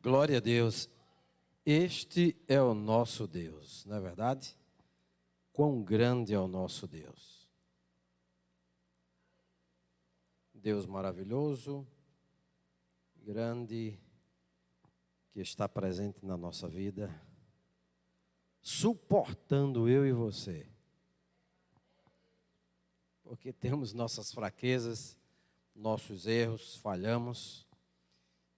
Glória a Deus. Este é o nosso Deus, não é verdade? Quão grande é o nosso Deus. Deus maravilhoso, grande, que está presente na nossa vida, suportando eu e você. Porque temos nossas fraquezas, nossos erros, falhamos,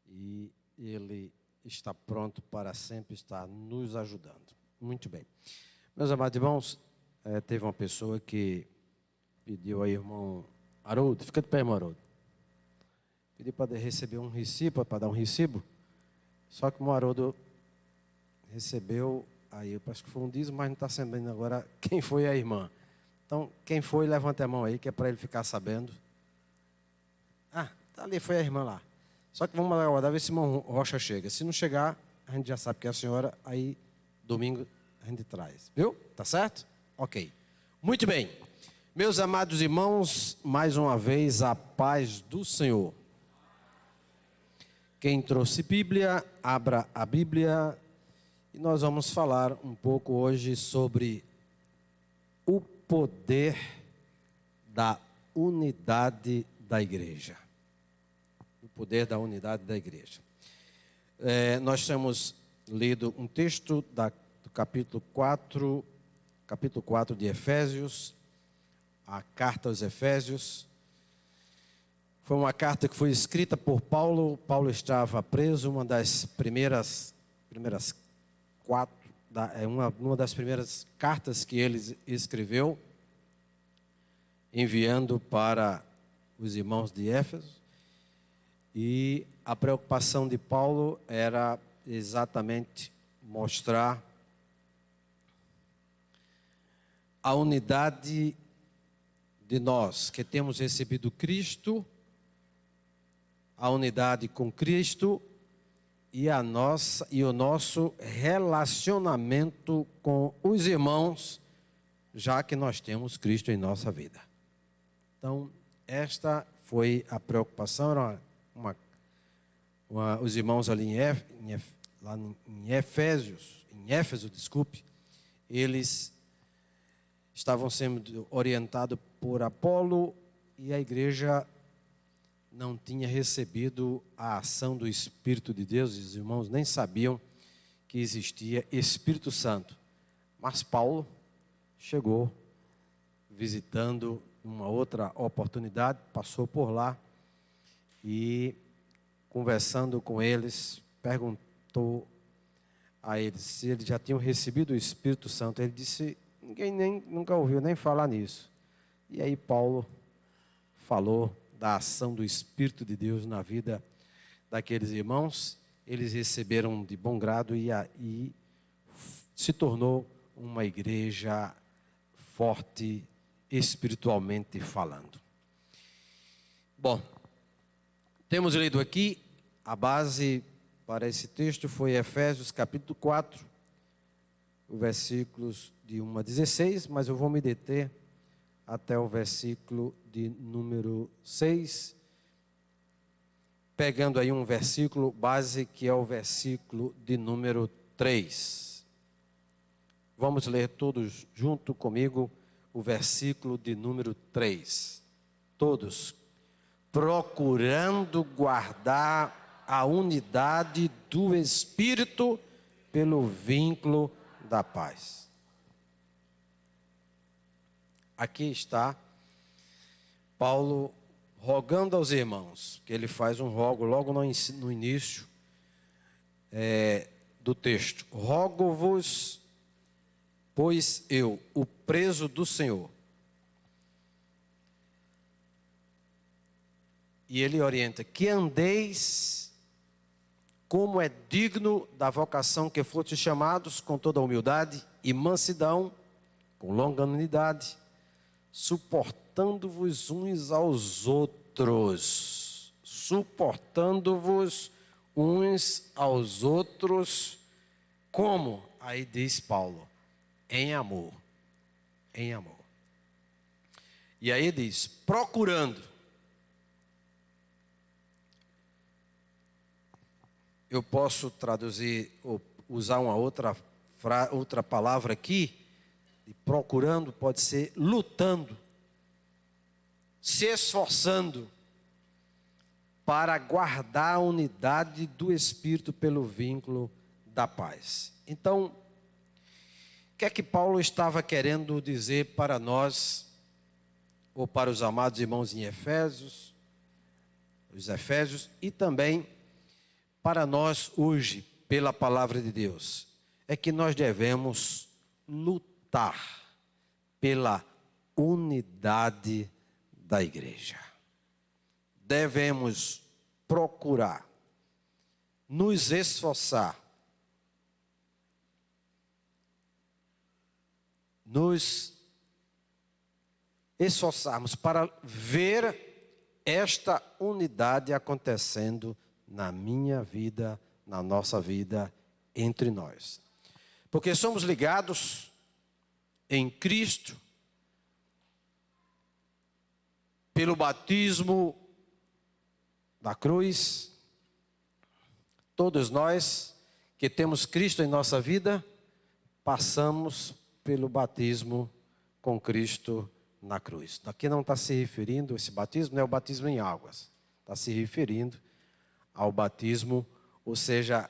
e Ele está pronto para sempre estar nos ajudando. Muito bem. Meus amados irmãos, teve uma pessoa que pediu ao irmão Haroldo, fica de pé, irmão Haroldo. Pediu para receber um recibo, para dar um recibo. Só que o irmão Haroldo recebeu, aí eu acho que foi um dízimo, mas não está sabendo agora quem foi a irmã. Então, quem foi, levanta a mão aí, que é para ele ficar sabendo. Ah, tá ali, foi a irmã lá. Só que vamos aguardar, ver se o irmão Rocha chega. Se não chegar, a gente já sabe que é a senhora, aí domingo a gente traz. Viu? Tá certo? Ok. Muito bem. Meus amados irmãos, mais uma vez a paz do Senhor. Quem trouxe Bíblia, abra a Bíblia e nós vamos falar um pouco hoje sobre o poder da unidade da igreja. O poder da unidade da igreja. Nós temos lido um texto do capítulo 4 de Efésios, a carta aos Efésios. Foi uma carta que foi escrita por Paulo. Paulo estava preso, uma das primeiras uma das primeiras cartas que ele escreveu, enviando para os irmãos de Éfeso. E a preocupação de Paulo era exatamente mostrar a unidade de nós que temos recebido Cristo, a unidade com Cristo e o nosso relacionamento com os irmãos, já que nós temos Cristo em nossa vida. Então, esta foi a preocupação. Era os irmãos ali em Éfeso, eles estavam sendo orientados por Apolo e a igreja não tinha recebido a ação do Espírito de Deus. Os irmãos nem sabiam que existia Espírito Santo. Mas Paulo chegou visitando uma outra oportunidade, passou por lá e, conversando com eles, perguntou a eles se eles já tinham recebido o Espírito Santo. Ele disse: ninguém nunca ouviu nem falar nisso. E aí Paulo falou da ação do Espírito de Deus na vida daqueles irmãos. Eles receberam de bom grado e se tornou uma igreja forte espiritualmente falando. Bom, temos lido aqui, a base para esse texto foi Efésios capítulo 4, versículos de 1 a 16, mas eu vou me deter até o versículo de número 6, pegando aí um versículo base que é o versículo de número 3. Vamos ler todos junto comigo o versículo de número 3. Todos. Procurando guardar a unidade do Espírito pelo vínculo da paz. Aqui está Paulo rogando aos irmãos, que ele faz um rogo logo no início do texto. Rogo-vos, pois eu, o preso do Senhor. E ele orienta: que andeis como é digno da vocação que fostes chamados, com toda humildade e mansidão, com longanimidade, suportando-vos uns aos outros. Suportando-vos uns aos outros. Como? Aí diz Paulo: em amor. Em amor. E aí diz: procurando. eu posso traduzir ou usar uma outra palavra aqui, e procurando pode ser lutando, se esforçando para guardar a unidade do Espírito pelo vínculo da paz. Então, o que é que Paulo estava querendo dizer para nós, ou para os amados irmãos em Efésios, os Efésios, e também para nós hoje, pela palavra de Deus? É que nós devemos lutar pela unidade da igreja. Devemos procurar nos esforçar, nos esforçarmos para ver esta unidade acontecendo na minha vida, na nossa vida, entre nós. Porque somos ligados em Cristo pelo batismo da cruz. Todos nós que temos Cristo em nossa vida, passamos pelo batismo com Cristo na cruz. Aqui não está se referindo, esse batismo não é o batismo em águas, está se referindo ao batismo, ou seja,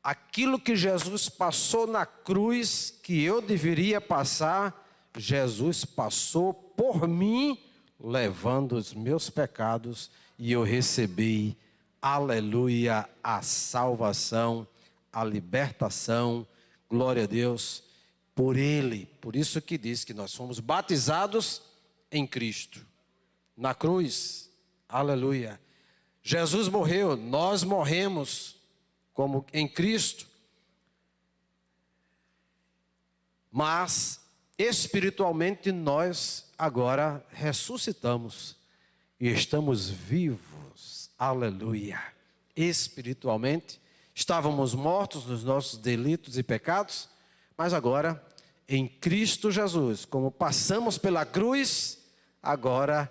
aquilo que Jesus passou na cruz, que eu deveria passar, Jesus passou por mim, levando os meus pecados, e eu recebi, aleluia, a salvação, a libertação, glória a Deus, por Ele. Por isso que diz que nós fomos batizados em Cristo, na cruz, aleluia. Jesus morreu, nós morremos como em Cristo, mas espiritualmente nós agora ressuscitamos e estamos vivos, aleluia. Espiritualmente estávamos mortos nos nossos delitos e pecados, mas agora em Cristo Jesus, como passamos pela cruz, agora,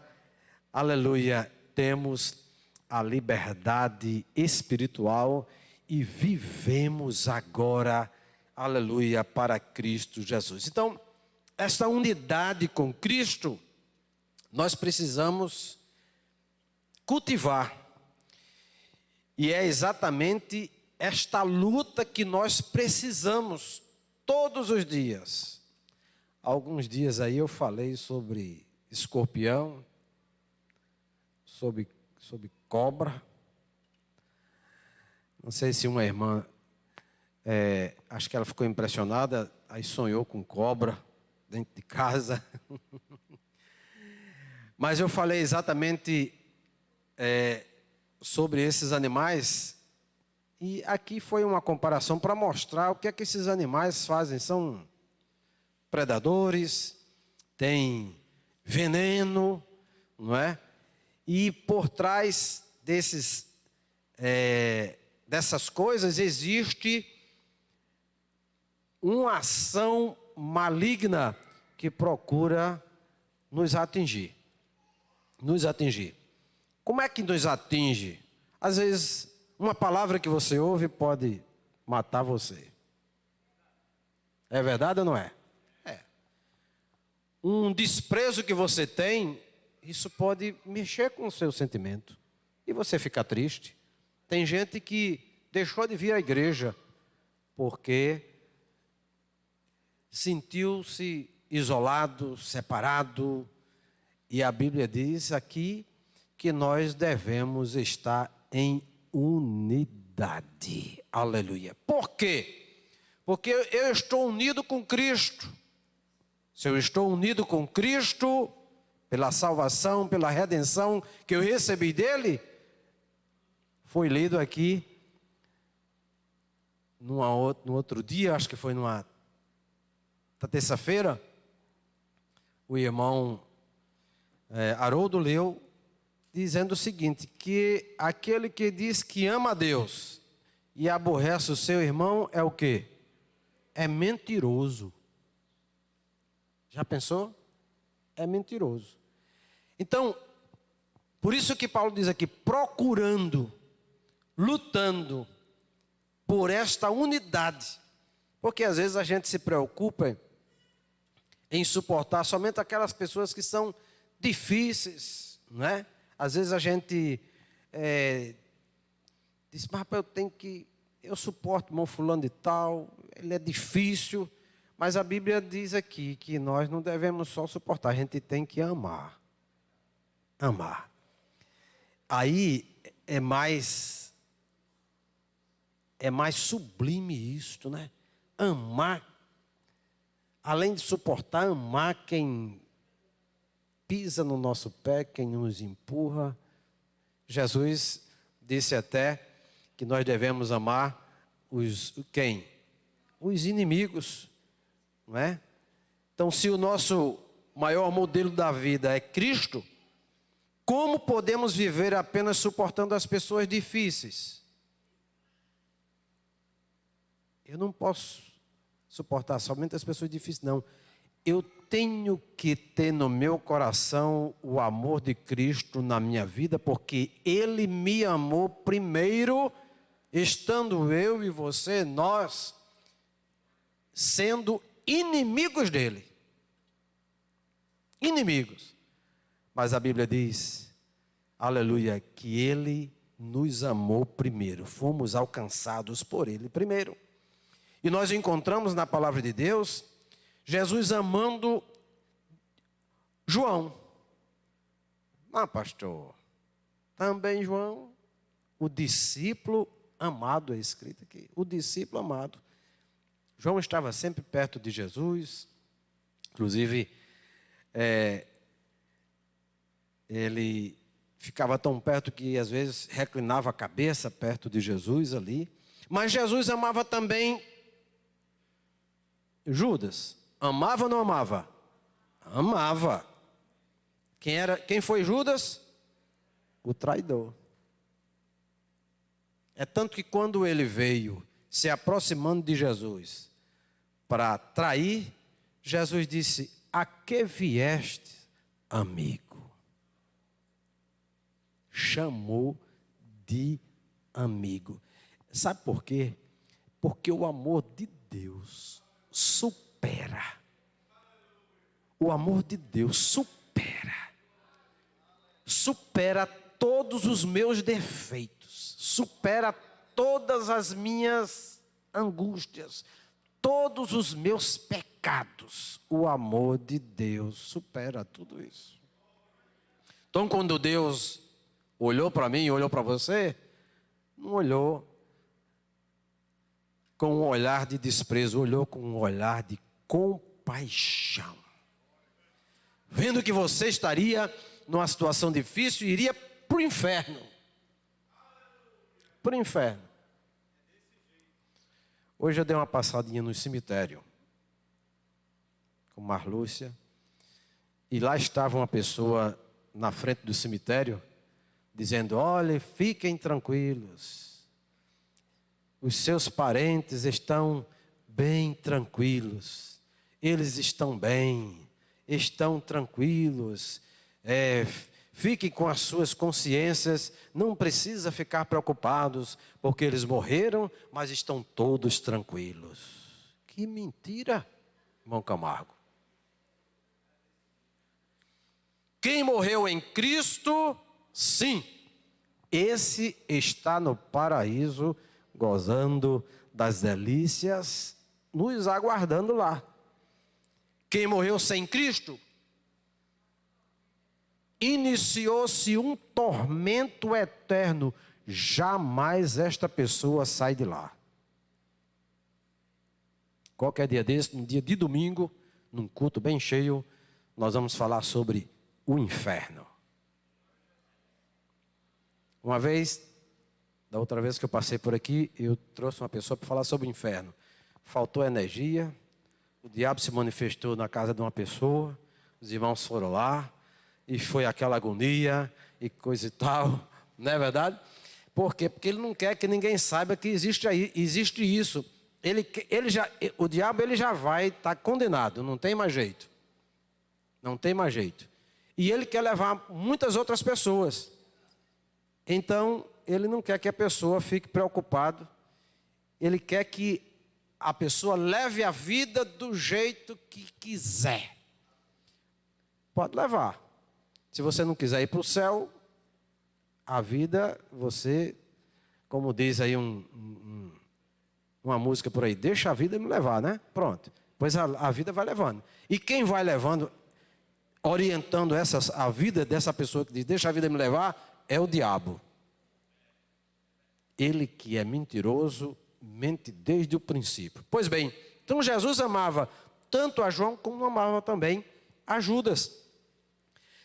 aleluia, temos a liberdade espiritual e vivemos agora, aleluia, para Cristo Jesus. Então, esta unidade com Cristo, nós precisamos cultivar. E é exatamente esta luta que nós precisamos todos os dias. Alguns dias aí eu falei sobre escorpião, sobre cobra. Não sei se uma irmã, acho que ela ficou impressionada, aí sonhou com cobra dentro de casa. Mas eu falei exatamente sobre esses animais, e aqui foi uma comparação para mostrar o que é que esses animais fazem. São predadores, têm veneno, não é? E por trás dessas coisas existe uma ação maligna que procura nos atingir. Como é que nos atinge? Às vezes, uma palavra que você ouve pode matar você. É verdade ou não é? É. Um desprezo que você tem, isso pode mexer com o seu sentimento. E você fica triste. Tem gente que deixou de vir à igreja porque sentiu-se isolado, separado. E a Bíblia diz aqui que nós devemos estar em unidade. Aleluia. Por quê? Porque eu estou unido com Cristo. Se eu estou unido com Cristo, pela salvação, pela redenção que eu recebi dele, foi lido aqui no outro dia, acho que foi na terça-feira, o irmão Haroldo leu, dizendo o seguinte, que aquele que diz que ama a Deus e aborrece o seu irmão é o quê? É mentiroso. Já pensou? É mentiroso. Então, por isso que Paulo diz aqui, procurando, lutando, por esta unidade. Porque às vezes a gente se preocupa em suportar somente aquelas pessoas que são difíceis, não é? Às vezes a gente diz, mas eu suporto o irmão fulano de tal, ele é difícil, mas a Bíblia diz aqui que nós não devemos só suportar, a gente tem que amar. Amar. Aí é mais sublime isto, né? Amar, além de suportar, amar quem pisa no nosso pé, quem nos empurra. Jesus disse até que nós devemos amar quem? Os inimigos, não é? Então, se o nosso maior modelo da vida é Cristo, como podemos viver apenas suportando as pessoas difíceis? Eu não posso suportar somente as pessoas difíceis, não. Eu tenho que ter no meu coração o amor de Cristo na minha vida, porque Ele me amou primeiro, estando eu e você, nós, sendo inimigos dEle. Inimigos. Mas a Bíblia diz, aleluia, que Ele nos amou primeiro. Fomos alcançados por Ele primeiro. E nós encontramos na palavra de Deus, Jesus amando João. Pastor, também João, o discípulo amado, é escrito aqui, o discípulo amado. João estava sempre perto de Jesus, inclusive, ele ficava tão perto que às vezes reclinava a cabeça perto de Jesus ali. Mas Jesus amava também Judas. Amava ou não amava? Amava. Quem foi Judas? O traidor. É tanto que quando ele veio se aproximando de Jesus para trair, Jesus disse, a que vieste, amigo? Chamou de amigo. Sabe por quê? Porque o amor de Deus supera. O amor de Deus supera todos os meus defeitos, supera todas as minhas angústias, todos os meus pecados. O amor de Deus supera tudo isso. Então, quando Deus olhou para mim, olhou para você, não olhou com um olhar de desprezo, olhou com um olhar de compaixão. Vendo que você estaria numa situação difícil e iria para o inferno. Para o inferno. Hoje eu dei uma passadinha no cemitério com Marlúcia, e lá estava uma pessoa na frente do cemitério dizendo, olha, fiquem tranquilos, os seus parentes estão bem tranquilos, eles estão bem, estão tranquilos, fiquem com as suas consciências, não precisa ficar preocupados, porque eles morreram, mas estão todos tranquilos. Que mentira, irmão Camargo. Quem morreu em Cristo, sim, esse está no paraíso, gozando das delícias, nos aguardando lá. Quem morreu sem Cristo, iniciou-se um tormento eterno, jamais esta pessoa sai de lá. Qualquer dia desse, num dia de domingo, num culto bem cheio, nós vamos falar sobre o inferno. Uma vez, da outra vez que eu passei por aqui, eu trouxe uma pessoa para falar sobre o inferno. Faltou energia, o diabo se manifestou na casa de uma pessoa, os irmãos foram lá, e foi aquela agonia e coisa e tal, não é verdade? Por quê? Porque ele não quer que ninguém saiba que existe isso. O diabo ele já vai estar condenado, não tem mais jeito. Não tem mais jeito. E ele quer levar muitas outras pessoas. Então, ele não quer que a pessoa fique preocupada Ele quer que a pessoa leve a vida do jeito que quiser. Pode levar. Se você não quiser ir para o céu, a vida, você, como diz aí uma música por aí, deixa a vida me levar, né? Pronto. Pois a vida vai levando. E quem vai levando, orientando a vida dessa pessoa que diz, deixa a vida me levar, é o diabo. Ele que é mentiroso, mente desde o princípio. Pois bem, então Jesus amava tanto a João como amava também a Judas.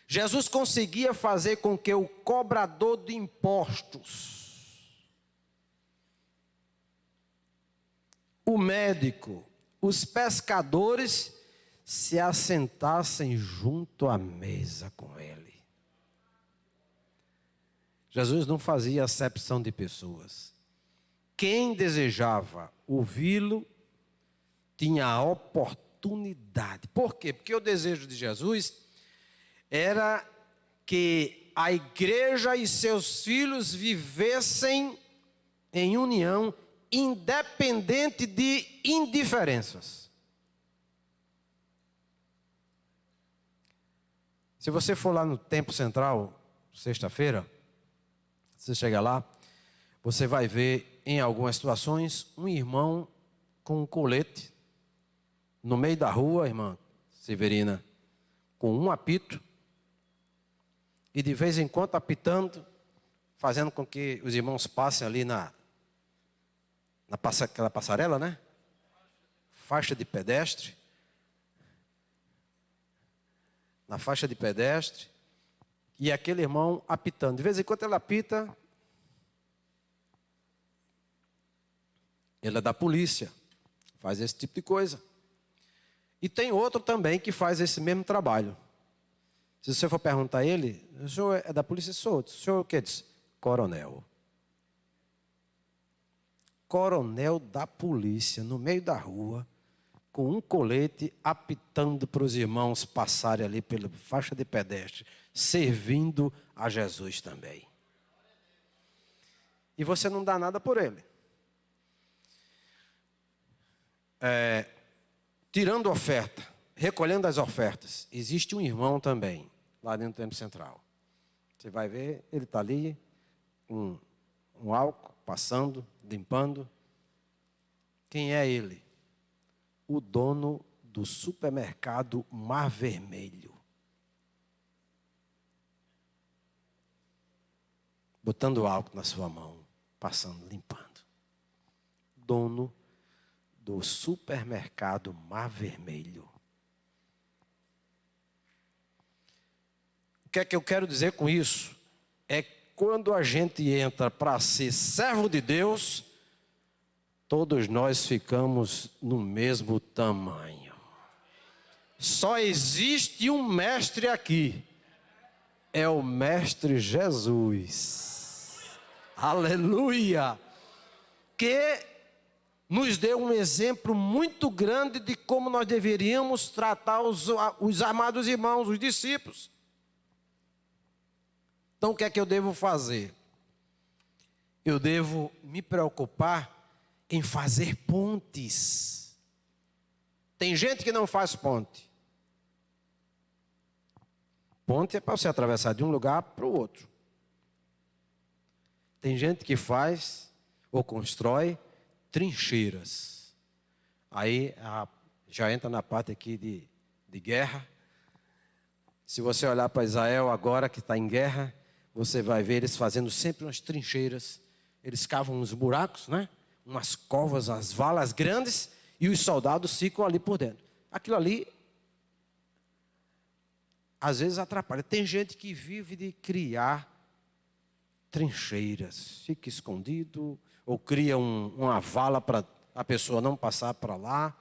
Jesus conseguia fazer com que o cobrador de impostos, o médico, os pescadores se assentassem junto à mesa com ele. Jesus não fazia acepção de pessoas. Quem desejava ouvi-lo tinha a oportunidade. Por quê? Porque o desejo de Jesus era que a igreja e seus filhos vivessem em união, independente de indiferenças. Se você for lá no Templo Central, sexta-feira, você chega lá, você vai ver em algumas situações um irmão com um colete no meio da rua, irmã Severina, com um apito, e de vez em quando apitando, fazendo com que os irmãos passem ali aquela passarela, né? Faixa de pedestre. Na faixa de pedestre. E aquele irmão apitando. De vez em quando ele apita. Ele é da polícia. Faz esse tipo de coisa. E tem outro também que faz esse mesmo trabalho. Se você for perguntar a ele, o senhor é da polícia? Sou. O senhor o que diz? Coronel. Coronel da polícia, no meio da rua, com um colete, apitando para os irmãos passarem ali pela faixa de pedestre, servindo a Jesus também. E você não dá nada por ele. Tirando oferta, recolhendo as ofertas, existe um irmão também, lá dentro do Templo Central. Você vai ver, ele está ali, um álcool, passando, limpando. Quem é ele? O dono do supermercado Mar Vermelho. Botando álcool na sua mão, passando, limpando. Dono do supermercado Mar Vermelho. O que é que eu quero dizer com isso? É quando a gente entra para ser servo de Deus, todos nós ficamos no mesmo tamanho. Só existe um mestre aqui. É o mestre Jesus. Aleluia! Que nos deu um exemplo muito grande de como nós deveríamos tratar os amados irmãos, os discípulos. Então, o que é que eu devo fazer? Eu devo me preocupar em fazer pontes. Tem gente que não faz ponte. Ponte é para você atravessar de um lugar para o outro. Tem gente que faz ou constrói trincheiras. Aí já entra na parte aqui de guerra. Se você olhar para Israel agora que está em guerra, você vai ver eles fazendo sempre umas trincheiras. Eles cavam uns buracos, né? Umas covas, as valas grandes, e os soldados ficam ali por dentro. Aquilo ali, às vezes atrapalha. Tem gente que vive de criar trincheiras, fica escondido, ou cria uma vala para a pessoa não passar para lá.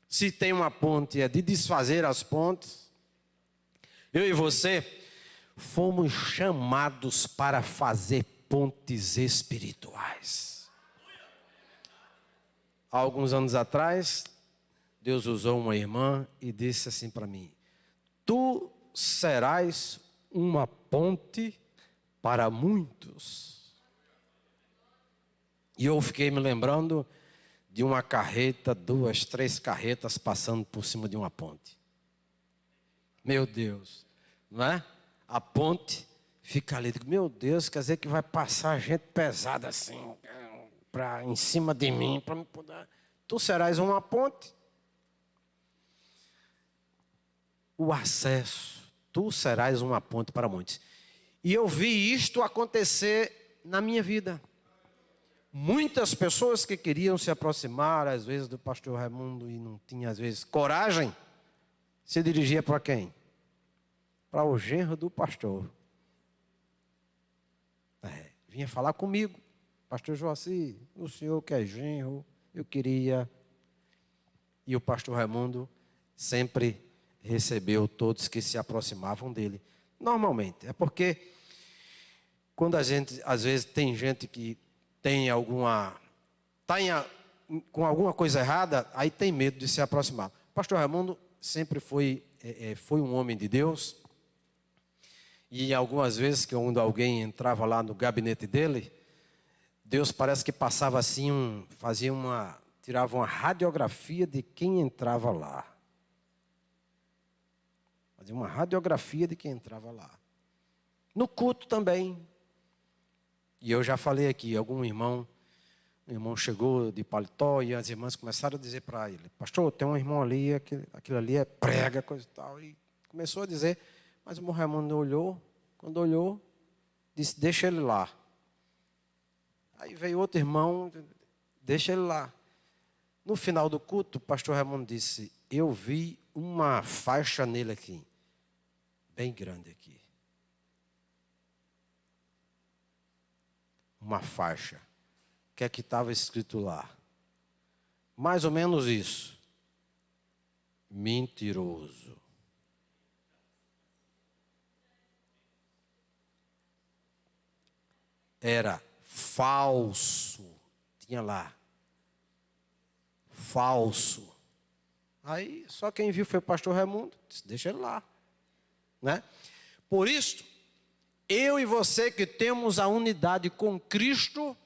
Se tem uma ponte, é de desfazer as pontes. Eu e você fomos chamados para fazer pontes espirituais. Há alguns anos atrás, Deus usou uma irmã e disse assim para mim: tu serás uma ponte para muitos. E eu fiquei me lembrando de uma carreta, 2, 3 carretas passando por cima de uma ponte. Meu Deus, não é? A ponte fica ali. Meu Deus, quer dizer que vai passar gente pesada assim, em cima de mim, para me poder. Tu serás uma ponte. O acesso, tu serás uma ponte para muitos. E eu vi isto acontecer na minha vida. Muitas pessoas que queriam se aproximar, às vezes, do pastor Raimundo e não tinha, às vezes, coragem, se dirigia para quem? Para o genro do pastor. Vinha falar comigo. Pastor Joaci, o senhor que é genro, eu queria. E o pastor Raimundo sempre recebeu todos que se aproximavam dele. Normalmente, é porque quando a gente, às vezes, tem gente que tem com alguma coisa errada, aí tem medo de se aproximar. O pastor Raimundo sempre foi um homem de Deus. E algumas vezes, quando alguém entrava lá no gabinete dele, Deus parece que passava assim, tirava uma radiografia de quem entrava lá. Fazia uma radiografia de quem entrava lá. No culto também. E eu já falei aqui, um irmão chegou de paletó e as irmãs começaram a dizer para ele: pastor, tem um irmão ali, aquilo ali é prega, coisa e tal. E começou a dizer, mas o irmão Raimundo olhou, quando olhou, disse, deixa ele lá. Aí veio outro irmão, deixa ele lá. No final do culto, o pastor Raimundo disse, eu vi uma faixa nele aqui, bem grande aqui. Uma faixa. O que é que estava escrito lá? Mais ou menos isso. Mentiroso. Era falso. Tinha lá. Falso. Aí, só quem viu foi o pastor Raimundo. Disse, deixa ele lá. Né? Por isso, eu e você que temos a unidade com Cristo,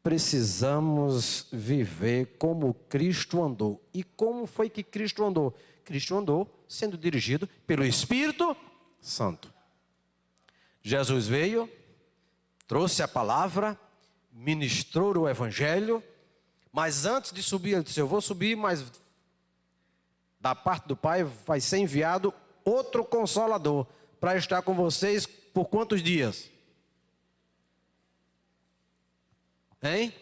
precisamos viver como Cristo andou. E como foi que Cristo andou? Cristo andou sendo dirigido pelo Espírito Santo. Jesus veio, trouxe a palavra, ministrou o Evangelho, mas antes de subir, ele disse, eu vou subir, mas da parte do Pai vai ser enviado outro Consolador para estar com vocês por quantos dias? Hein?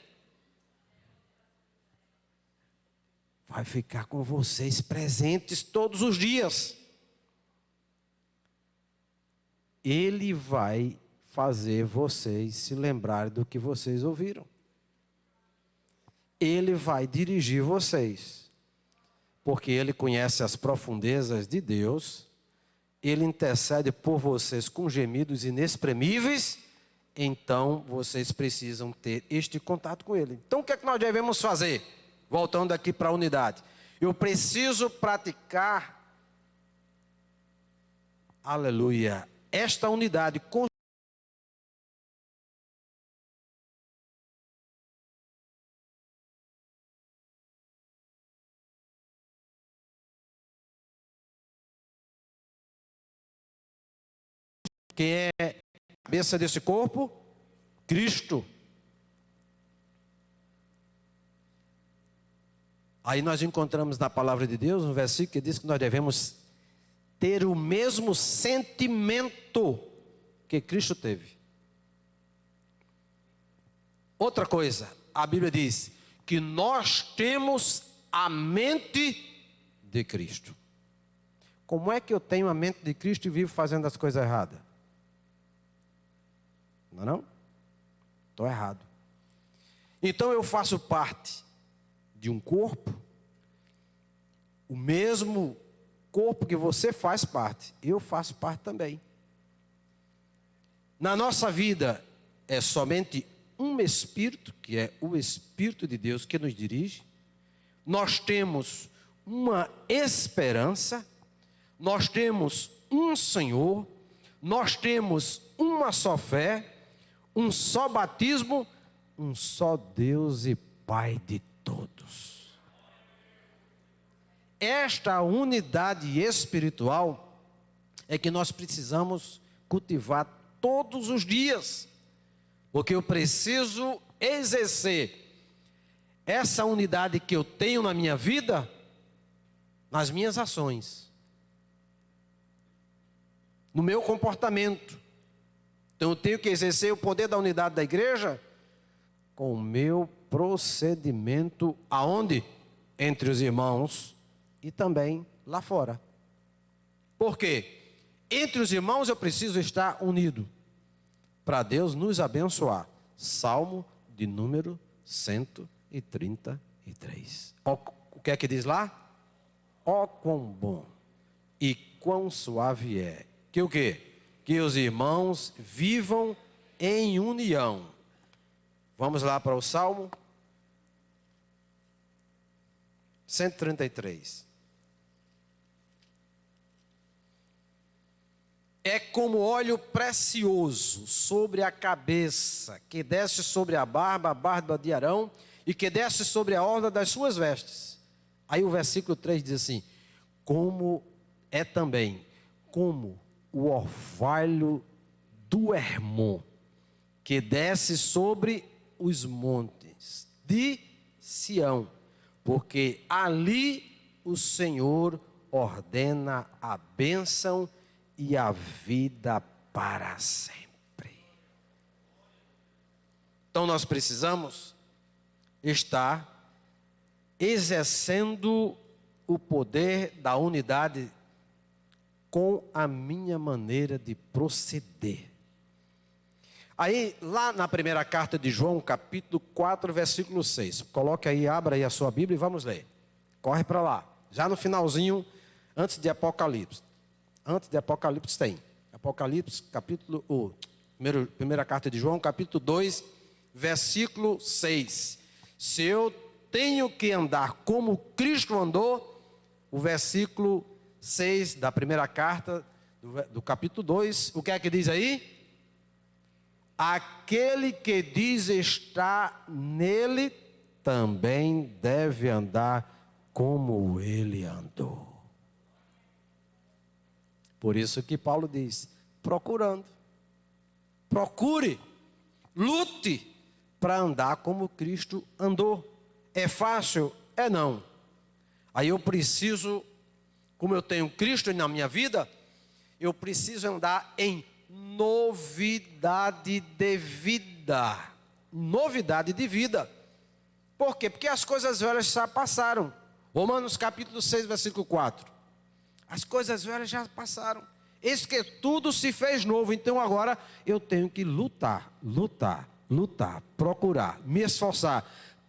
Vai ficar com vocês presentes todos os dias. Ele vai fazer vocês se lembrarem do que vocês ouviram. Ele vai dirigir vocês. Porque Ele conhece as profundezas de Deus. Ele intercede por vocês com gemidos inexprimíveis. Então, vocês precisam ter este contato com Ele. Então, o que é que nós devemos fazer? Voltando aqui para a unidade. Eu preciso praticar, aleluia, esta unidade. Quem é a cabeça desse corpo? Cristo. Aí nós encontramos na palavra de Deus um versículo que diz que nós devemos ter o mesmo sentimento que Cristo teve. Outra coisa, a Bíblia diz que nós temos a mente de Cristo. Como é que eu tenho a mente de Cristo e vivo fazendo as coisas erradas? Não? Estou errado. Então eu faço parte de um corpo, o mesmo corpo que você faz parte, eu faço parte também. Na nossa vida é somente um Espírito, que é o Espírito de Deus que nos dirige. Nós temos uma esperança, nós temos um Senhor, nós temos uma só fé, um só batismo, um só Deus e Pai de todos. esta unidade espiritual é que nós precisamos cultivar todos os dias, porque eu preciso exercer essa unidade que eu tenho na minha vida, nas minhas ações, no meu comportamento. Então eu tenho que exercer o poder da unidade da igreja com o meu procedimento aonde? Entre os irmãos e também lá fora. Por quê? Entre os irmãos eu preciso estar unido para Deus nos abençoar. Salmo de número 133. O que é que diz lá? Ó quão bom e quão suave é. Que o quê? Que os irmãos vivam em união. Vamos lá para o Salmo 133. É como óleo precioso sobre a cabeça, que desce sobre a barba de Arão, e que desce sobre a orla das suas vestes. Aí o versículo 3 diz assim: como é também, como o orvalho do Hermon, que desce sobre os montes de Sião, porque ali o Senhor ordena a bênção e a vida para sempre. Então nós precisamos estar exercendo o poder da unidade com a minha maneira de proceder. Aí, lá na primeira carta de João, capítulo 4, versículo 6. Coloque aí, abra aí a sua Bíblia e vamos ler. Corre para lá. Já no finalzinho, antes de Apocalipse. Antes de Apocalipse tem. Apocalipse, capítulo... primeira carta de João, capítulo 2, versículo 6. Se eu tenho que andar como Cristo andou, o versículo 6 da primeira carta, do capítulo 2, o que é que diz aí? Aquele que diz estar nele, também deve andar como ele andou. Por isso que Paulo diz, procure, lute para andar como Cristo andou. É fácil? É não. Aí eu preciso, como eu tenho Cristo na minha vida, eu preciso andar em novidade de vida. Novidade de vida. Por quê? Porque as coisas velhas já passaram. Romanos capítulo 6, versículo 4. As coisas velhas já passaram. Eis que tudo se fez novo. Então agora eu tenho que lutar, procurar, me esforçar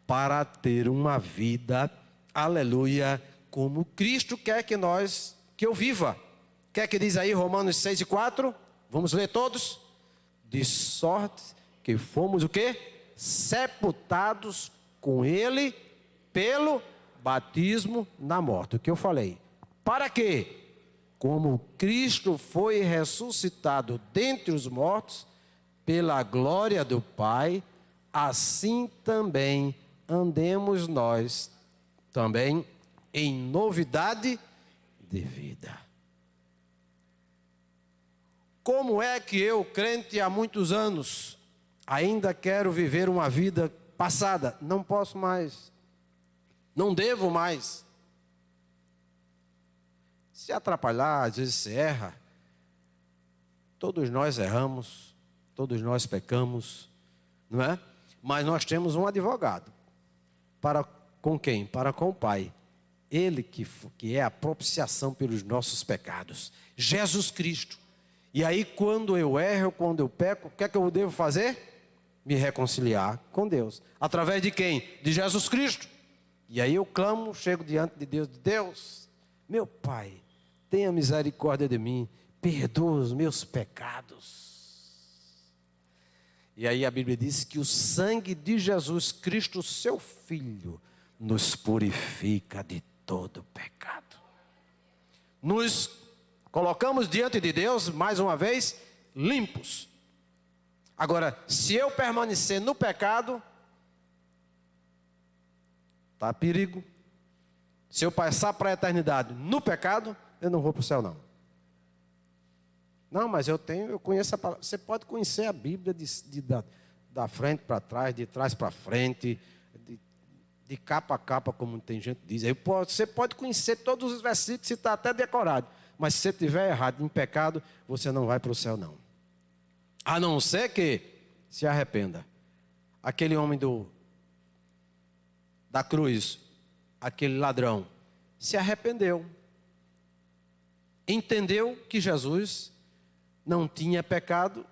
para ter uma vida, aleluia, como Cristo quer que eu viva. Quer que diz aí Romanos 6 e 4? Vamos ler todos? De sorte que fomos o quê? Sepultados com ele pelo batismo na morte. O que eu falei? Para quê? Como Cristo foi ressuscitado dentre os mortos pela glória do Pai, assim também andemos nós também em novidade de vida. Como é que eu, crente há muitos anos, ainda quero viver uma vida passada? Não posso mais. Não devo mais. Se atrapalhar, às vezes se erra. Todos nós erramos, todos nós pecamos, não é? Mas nós temos um advogado. Para com quem? Para com o Pai. Ele que é a propiciação pelos nossos pecados. Jesus Cristo. E aí quando eu erro, quando eu peco, o que é que eu devo fazer? Me reconciliar com Deus. Através de quem? De Jesus Cristo. E aí eu clamo, chego diante de Deus. Deus, meu Pai, tenha misericórdia de mim. Perdoa os meus pecados. E aí a Bíblia diz que o sangue de Jesus Cristo, seu Filho, nos purifica de todo pecado. Nos colocamos diante de Deus, mais uma vez, limpos. Agora, se eu permanecer no pecado, está perigo. Se eu passar para a eternidade no pecado, eu não vou para o céu, não. Não, mas eu conheço a palavra. Você pode conhecer a Bíblia da frente para trás, de trás para frente, de capa a capa, como tem gente que diz. Aí você pode conhecer todos os versículos, se está até decorado. Mas se você estiver errado, em pecado, você não vai para o céu, não. A não ser que se arrependa. Aquele homem da cruz, aquele ladrão, se arrependeu. Entendeu que Jesus não tinha pecado,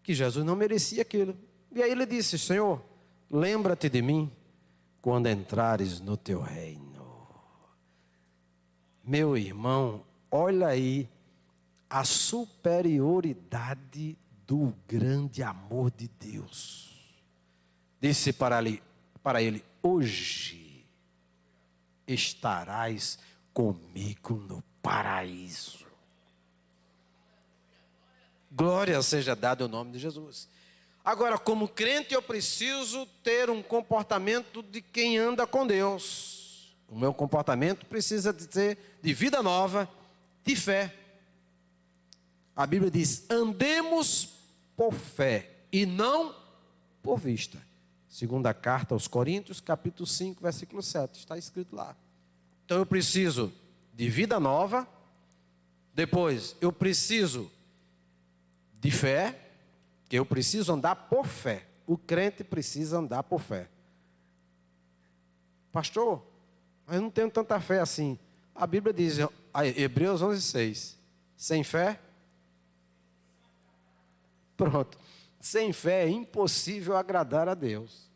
que Jesus não merecia aquilo. E aí ele disse: Senhor, lembra-te de mim quando entrares no teu reino. Meu irmão, olha aí a superioridade do grande amor de Deus. Disse para ele: hoje estarás comigo no paraíso. Glória seja dada ao nome de Jesus. Agora, como crente, eu preciso ter um comportamento de quem anda com Deus. O meu comportamento precisa de ser de vida nova, de fé. A Bíblia diz: andemos por fé e não por vista. Segunda carta aos Coríntios, capítulo 5, versículo 7. Está escrito lá. Então eu preciso de vida nova. Depois eu preciso de fé, que eu preciso andar por fé. O crente precisa andar por fé. Pastor, eu não tenho tanta fé assim. A Bíblia diz, Hebreus 11:6, sem fé, pronto. Sem fé é impossível agradar a Deus.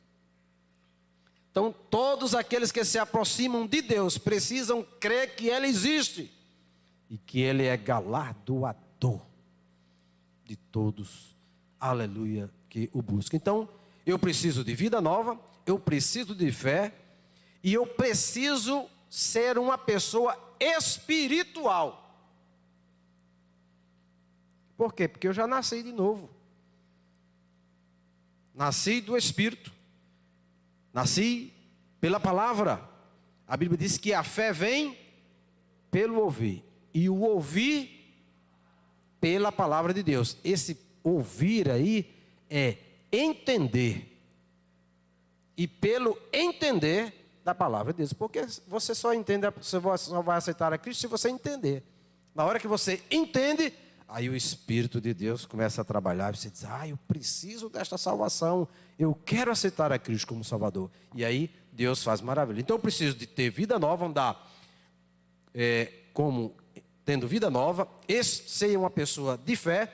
Então, todos aqueles que se aproximam de Deus precisam crer que Ele existe e que Ele é galardoador de todos, aleluia, que o buscam. Então, eu preciso de vida nova, eu preciso de fé e eu preciso ser uma pessoa espiritual. Por quê? Porque eu já nasci de novo. Nasci do Espírito. Nasci pela palavra. A Bíblia diz que a fé vem pelo ouvir. E o ouvir pela palavra de Deus. Esse ouvir aí é entender. E pelo entender da palavra de Deus. Porque você só entende, você só vai aceitar a Cristo se você entender. Na hora que você entende, aí o Espírito de Deus começa a trabalhar. E você diz: eu preciso desta salvação. Eu quero aceitar a Cristo como Salvador. E aí Deus faz maravilha. Então eu preciso de ter vida nova, andar tendo vida nova, ser uma pessoa de fé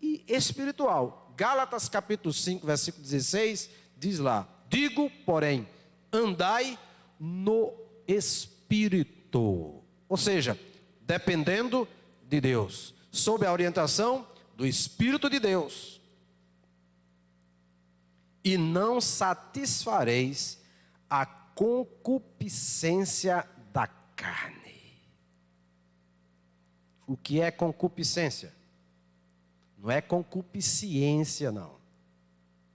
e espiritual. Gálatas capítulo 5, versículo 16, diz lá: digo, porém, andai no Espírito. Ou seja, dependendo de Deus, sob a orientação do Espírito de Deus. E não satisfareis a concupiscência da carne. O que é concupiscência? Não é concupiscência, não.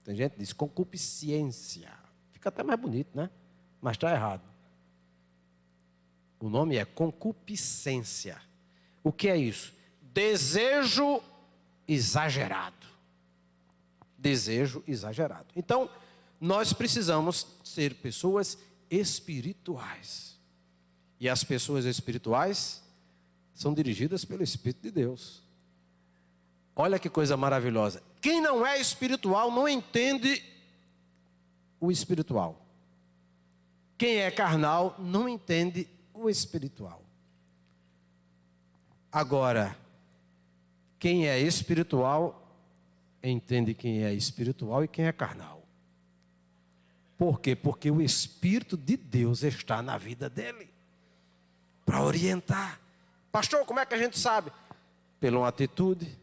Tem gente que diz concupiscência. Fica até mais bonito, né? Mas está errado. O nome é concupiscência. O que é isso? Desejo exagerado. Desejo exagerado. Então, nós precisamos ser pessoas espirituais. E as pessoas espirituais são dirigidas pelo Espírito de Deus. Olha que coisa maravilhosa. Quem não é espiritual não entende o espiritual. Quem é carnal não entende o espiritual. Agora, quem é espiritual entende quem é espiritual e quem é carnal. Por quê? Porque o Espírito de Deus está na vida dele para orientar. Pastor, como é que a gente sabe? Pela uma atitude,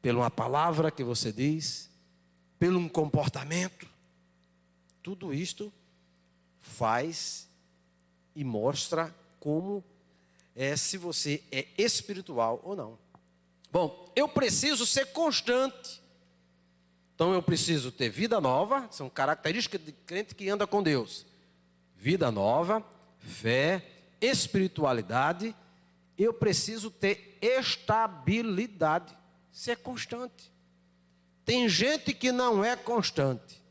pela uma palavra que você diz, pelo um comportamento. Tudo isto faz e mostra como se você é espiritual ou não. Bom, eu preciso ser constante. Então eu preciso ter vida nova, são características de crente que anda com Deus. Vida nova, fé, espiritualidade, eu preciso ter estabilidade, ser constante. Tem gente que não é constante.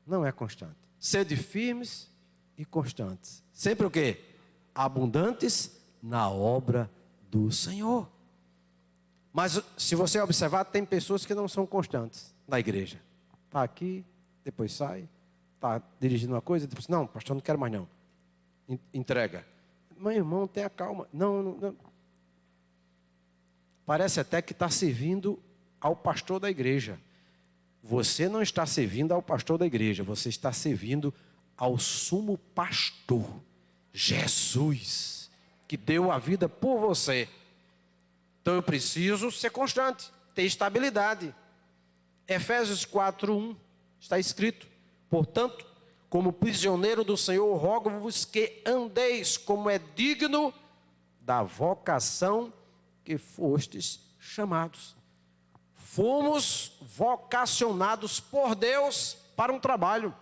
Não é constante. Sede firmes e constantes. Sempre o quê? Abundantes na obra do Senhor. Mas se você observar, tem pessoas que não são constantes na igreja. Está aqui, depois sai, está dirigindo uma coisa, depois, não, pastor, não quero mais não. Entrega. Meu irmão, tenha calma. Não. Parece até que está servindo ao pastor da igreja. Você não está servindo ao pastor da igreja, você está servindo ao sumo pastor, Jesus, que deu a vida por você. Então eu preciso ser constante, ter estabilidade. Efésios 4:1 está escrito: portanto, como prisioneiro do Senhor, rogo-vos que andeis como é digno da vocação que fostes chamados. Fomos vocacionados por Deus para um trabalho.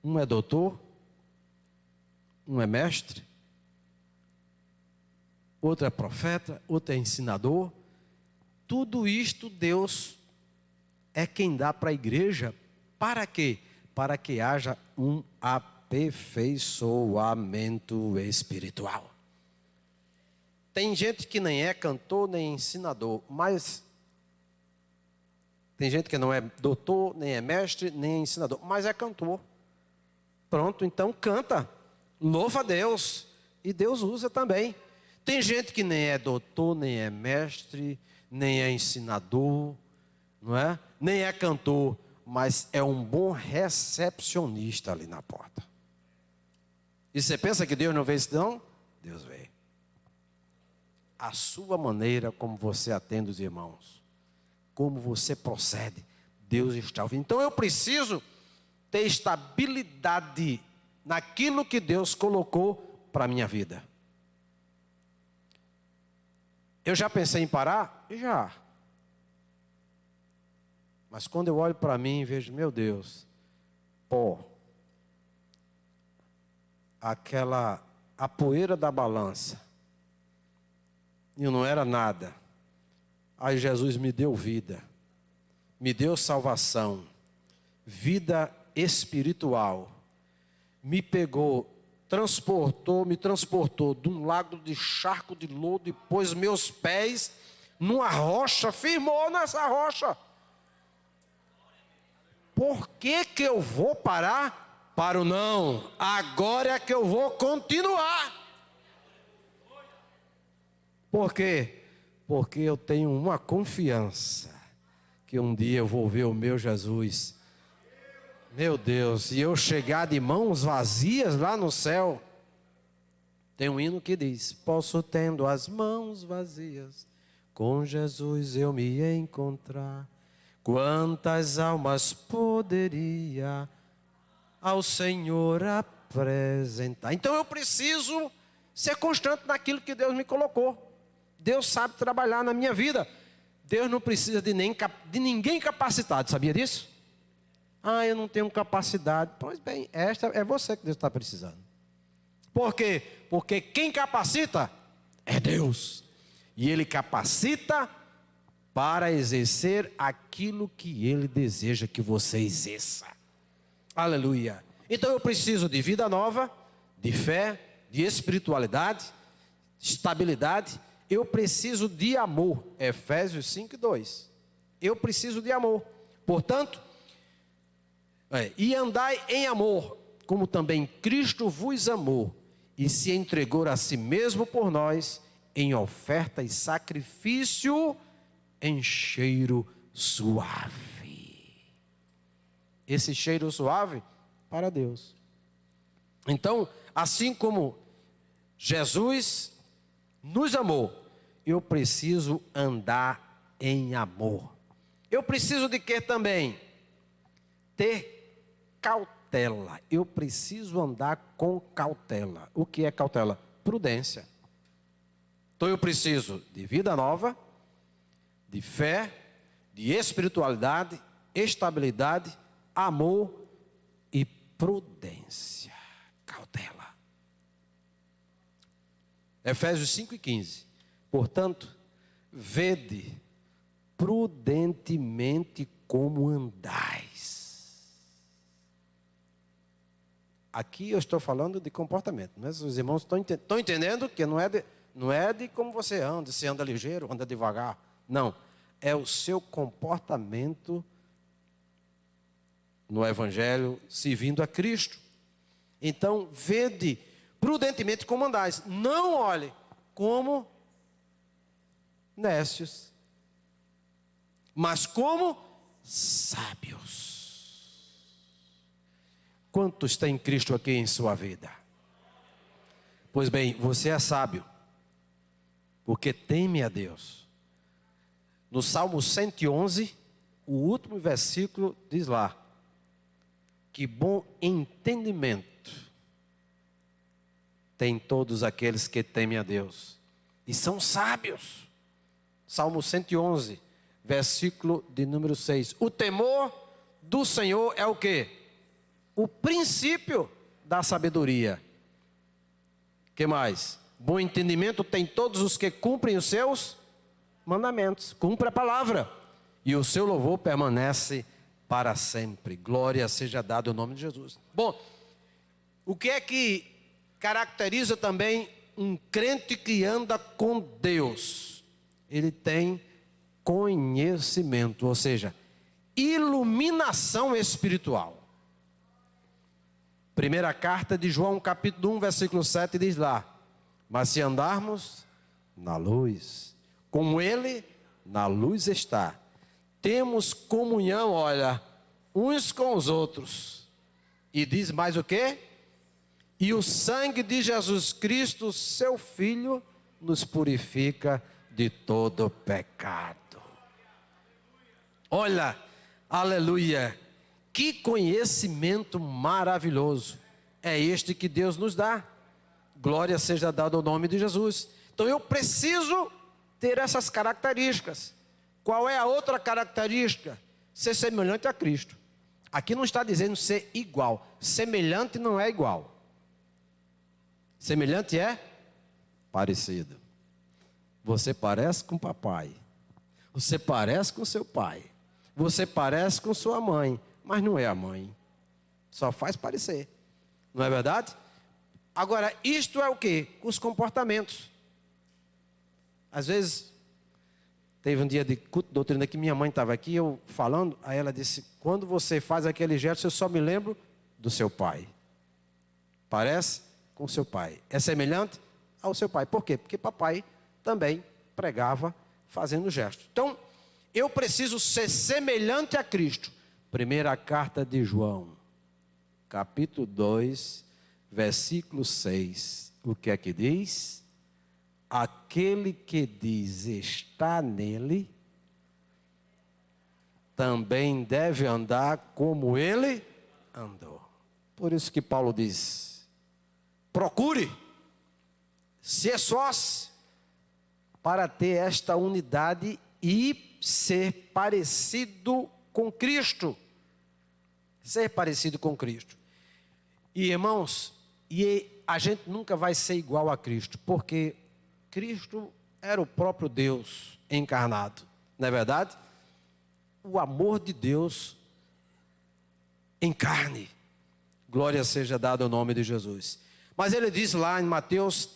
Um é doutor, um é mestre, outro é profeta, outro é ensinador. Tudo isto Deus é quem dá para a igreja. Para quê? Para que haja um aperfeiçoamento espiritual. Tem gente que nem é cantor, nem ensinador, mas tem gente que não é doutor, nem é mestre, nem é ensinador, mas é cantor. Pronto, então canta, louva a Deus, e Deus usa também. Tem gente que nem é doutor, nem é mestre, nem é ensinador, não é? Nem é cantor, mas é um bom recepcionista ali na porta. E você pensa que Deus não vê isso não? Deus vê. A sua maneira como você atende os irmãos, como você procede, Deus está ouvindo. Então eu preciso ter estabilidade naquilo que Deus colocou para a minha vida. Eu já pensei em parar? Já. Mas quando eu olho para mim e vejo, meu Deus, pó, a poeira da balança, e não era nada. Aí Jesus me deu vida, me deu salvação, vida espiritual, me pegou, me transportou de um lago de charco de lodo e pôs meus pés numa rocha, firmou nessa rocha. Por que que eu vou parar? Paro não, agora é que eu vou continuar. Por quê? Porque eu tenho uma confiança que um dia eu vou ver o meu Jesus. Meu Deus, e eu chegar de mãos vazias lá no céu. Tem um hino que diz: posso tendo as mãos vazias, com Jesus eu me encontrar. Quantas almas poderia ao Senhor apresentar? Então eu preciso ser constante naquilo que Deus me colocou. Deus sabe trabalhar na minha vida. Deus não precisa de ninguém capacitado, sabia disso? Ah, eu não tenho capacidade. Pois bem, esta é você que Deus está precisando. Por quê? Porque quem capacita é Deus. E Ele capacita para exercer aquilo que Ele deseja que você exerça. Aleluia. Então eu preciso de vida nova, de fé, de espiritualidade, estabilidade. Eu preciso de amor. Efésios 5:2. Eu preciso de amor. Portanto, e andai em amor, como também Cristo vos amou e se entregou a si mesmo por nós, em oferta e sacrifício em cheiro suave. Esse cheiro suave para Deus. Então, assim como Jesus nos amou, eu preciso andar em amor. Eu preciso de quê também? Ter cautela. Eu preciso andar com cautela. O que é cautela? Prudência. Então eu preciso de vida nova, de fé, de espiritualidade, estabilidade, amor e prudência, cautela. Efésios 5:15. Portanto, vede prudentemente como andais. Aqui eu estou falando de comportamento, né? Os irmãos estão entendendo que não é de como você anda, se anda ligeiro, anda devagar. Não, é o seu comportamento no Evangelho, servindo a Cristo. Então, vede prudentemente como andais. Não olhe como nécios, mas como sábios. Quantos tem Cristo aqui em sua vida? Pois bem, você é sábio, porque teme a Deus. No Salmo 111, o último versículo diz lá: que bom entendimento tem todos aqueles que temem a Deus e são sábios. Salmo 111, versículo de número 6. O temor do Senhor é o quê? O princípio da sabedoria. Que mais? Bom entendimento tem todos os que cumprem os seus mandamentos. Cumpre a palavra. E o seu louvor permanece para sempre. Glória seja dada ao nome de Jesus. Bom, o que é que caracteriza também um crente que anda com Deus? Ele tem conhecimento, ou seja, iluminação espiritual. Primeira carta de João, capítulo 1, versículo 7, diz lá: mas se andarmos na luz, como Ele na luz está, temos comunhão, olha, uns com os outros. E diz mais o quê? E o sangue de Jesus Cristo, seu Filho, nos purifica de todo pecado. Olha, aleluia, que conhecimento maravilhoso é este que Deus nos dá. Glória seja dada ao nome de Jesus. Então eu preciso ter essas características. Qual é a outra característica? Ser semelhante a Cristo. Aqui não está dizendo ser igual. Semelhante não é igual. Semelhante é parecido. Você parece com o papai. Você parece com seu pai. Você parece com sua mãe. Mas não é a mãe. Só faz parecer. Não é verdade? Agora, isto é o quê? Os comportamentos. Às vezes, teve um dia de culto de doutrina que minha mãe estava aqui, eu falando, aí ela disse: quando você faz aquele gesto, eu só me lembro do seu pai. Parece com o seu pai. É semelhante ao seu pai. Por quê? Porque papai também pregava fazendo gesto. Então, eu preciso ser semelhante a Cristo. Primeira carta de João, capítulo 2, versículo 6. O que é que diz? Aquele que diz está nele, também deve andar como ele andou. Por isso que Paulo diz: procure, se esforce para ter esta unidade e ser parecido com Cristo. Ser parecido com Cristo. E irmãos, a gente nunca vai ser igual a Cristo, porque Cristo era o próprio Deus encarnado, não é verdade? O amor de Deus em carne. Glória seja dada ao nome de Jesus. Mas ele diz lá em Mateus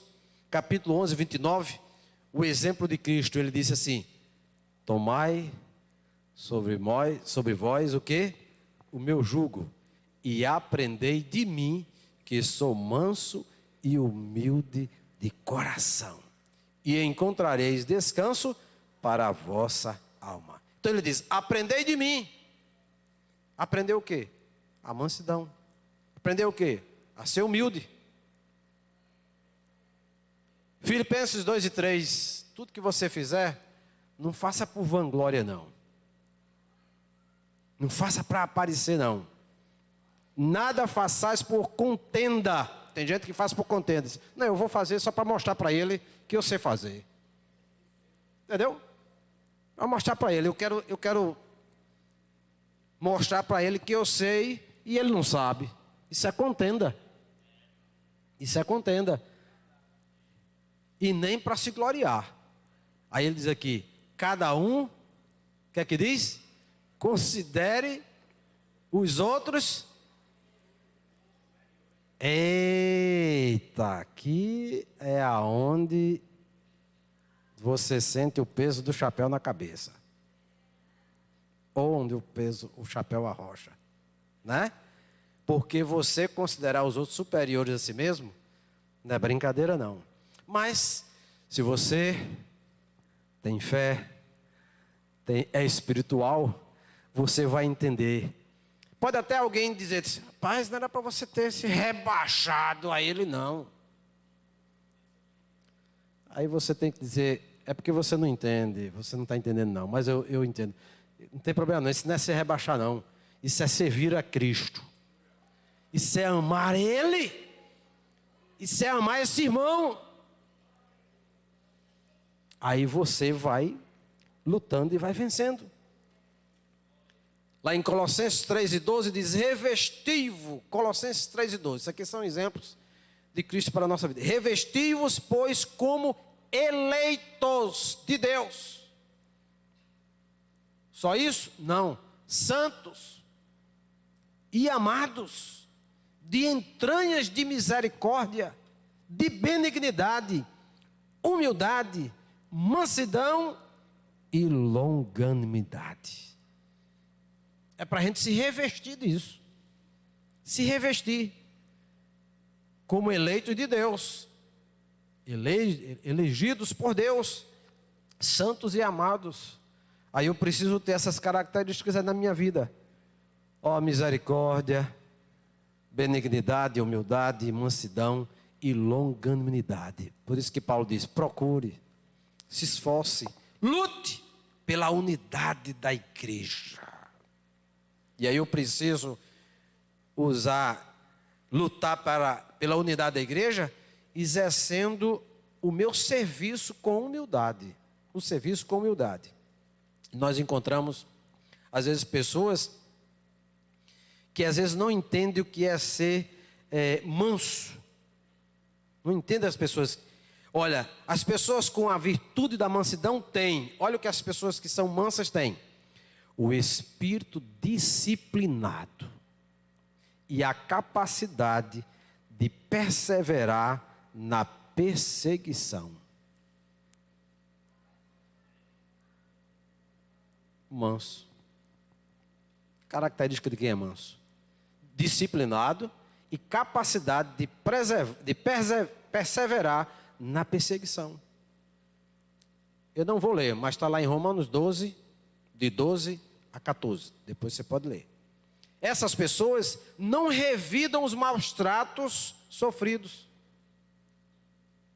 capítulo 11, 29, o exemplo de Cristo. Ele disse assim: tomai sobre vós o quê? O meu jugo, e aprendei de mim, que sou manso e humilde de coração, e encontrareis descanso para a vossa alma. Então ele diz: aprendei de mim. Aprender o quê? A mansidão. Aprender o quê? A ser humilde. Filipenses 2:3, tudo que você fizer, não faça por vanglória não. Não faça para aparecer não. Nada façais por contenda. Tem gente que faz por contenda. Não, eu vou fazer só para mostrar para ele que eu sei fazer. Entendeu? Para mostrar para ele, eu quero mostrar para ele que eu sei e ele não sabe. Isso é contenda. Isso é contenda. E nem para se gloriar. Aí ele diz aqui, cada um, o que é que diz? Considere os outros. Eita, aqui é aonde você sente o peso do chapéu na cabeça. Ou onde o chapéu arrocha, né? Porque você considerar os outros superiores a si mesmo, não é brincadeira não. Mas, se você tem fé, é espiritual, você vai entender. Pode até alguém dizer, rapaz, não era para você ter se rebaixado a ele, não. Aí você tem que dizer, é porque você não entende, você não está entendendo não, mas eu entendo. Não tem problema não, isso não é se rebaixar não. Isso é servir a Cristo. Isso é amar Ele. Isso é amar esse irmão. Aí você vai lutando e vai vencendo. Lá em Colossenses 3:12 diz, revesti-vos. Colossenses 3:12. Isso aqui são exemplos de Cristo para a nossa vida. Revesti-vos, pois, como eleitos de Deus. Só isso? Não. Santos e amados, de entranhas de misericórdia, de benignidade, humildade, mansidão e longanimidade. É para a gente se revestir disso. Se revestir como eleitos de Deus, elegidos por Deus, santos e amados. Aí eu preciso ter essas características na minha vida. Ó, misericórdia, benignidade, humildade, mansidão e longanimidade. Por isso que Paulo diz, procure, se esforce, lute pela unidade da igreja. E aí eu preciso lutar pela unidade da igreja, exercendo o meu serviço com humildade. O serviço com humildade. Nós encontramos, às vezes, pessoas que às vezes não entendem o que é ser manso. Não entendem as pessoas. Olha, as pessoas com a virtude da mansidão têm. Olha o que as pessoas que são mansas têm. O espírito disciplinado e a capacidade de perseverar na perseguição. Manso. Característica de quem é manso. Disciplinado e capacidade de perseverar na perseguição. Eu não vou ler, mas está lá em Romanos 12, de 12 a 14. Depois você pode ler. Essas pessoas não revidam os maus tratos sofridos.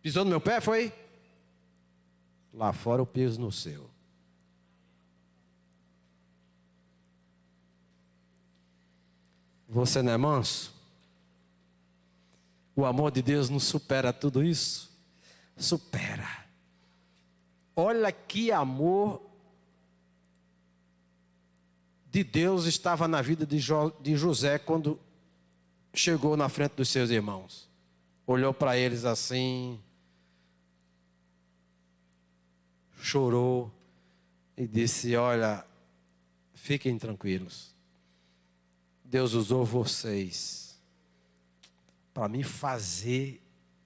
Pisou no meu pé, foi? Lá fora eu piso no seu. Você não é manso? O amor de Deus não supera tudo isso? Supera. Olha que amor de Deus estava na vida de José quando chegou na frente dos seus irmãos. Olhou para eles assim, chorou e disse, olha, fiquem tranquilos. Deus usou vocês para me fazer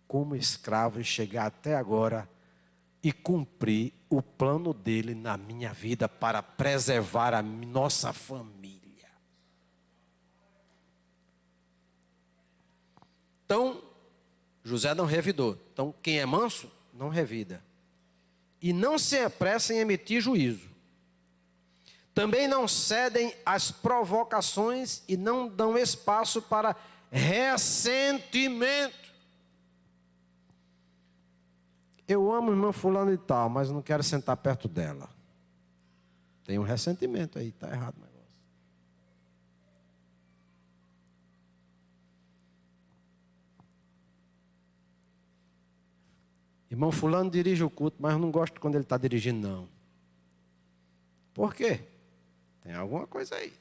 como escravo e chegar até agora e cumprir o plano dele na minha vida para preservar a nossa família. Então, José não revidou. Então, quem é manso, não revida. E não se apressem em emitir juízo. Também não cedem às provocações e não dão espaço para ressentimento. Eu amo irmã fulano e tal, mas não quero sentar perto dela. Tem um ressentimento aí, está errado o negócio. Irmão fulano dirige o culto, mas eu não gosto quando ele está dirigindo, não. Por quê? Tem alguma coisa aí.